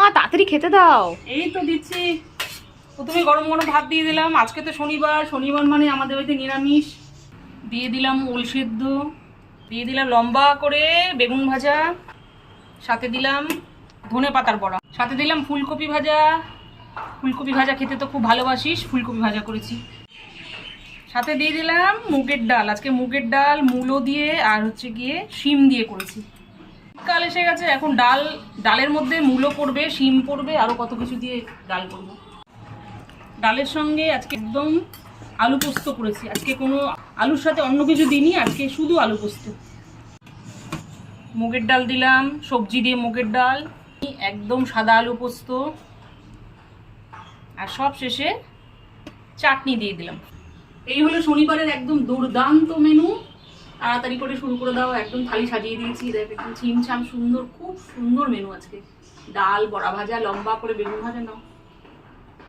মা তাড়াতাড়ি খেতে দাও। এই তো দিচ্ছি। প্রথমে গরম গরম ভাত দিয়ে দিলাম। আজকে তো শনিবার, শনিবার মানে আমাদের বাড়িতে নিরামিষ। দিয়ে দিলাম ওল সেদ্ধ, দিয়ে দিলাম লম্বা করে বেগুন ভাজা, সাথে দিলাম ধনে পাতার বড়া, সাথে দিলাম ফুলকপি ভাজা। ফুলকপি ভাজা খেতে তো খুব ভালোবাসিস, ফুলকপি ভাজা করেছি। সাথে দিয়ে দিলাম মুগের ডাল। আজকে মুগের ডাল মূলো দিয়ে আর হচ্ছে গিয়ে শিম দিয়ে করেছি। কাল এসে গেছে, এখন ডালের মধ্যে মূলো পড়বে, শিম পড়বে, আরও কত কিছু দিয়ে ডাল করবো। ডালের সঙ্গে আজকে একদম আলু পোস্ত করেছি। আজকে কোনো আলুর সাথে অন্য কিছু দিইনি, আজকে শুধু আলু পোস্ত। মুগের ডাল দিলাম, সবজি দিয়ে মুগের ডাল, একদম সাদা আলু পোস্ত, আর সব শেষে চাটনি দিয়ে দিলাম। এই হলো শনিবারের একদম দুর্দান্ত মেনু। তাড়াতাড়ি করে শুরু করে দাও, একদম থালি সাজিয়ে দিয়েছি। দেখ একদম ছিমছাম সুন্দর, খুব সুন্দর মেনু আজকে। ডাল, বড়া ভাজা, লম্বা করে বেগুন ভাজা, নাও।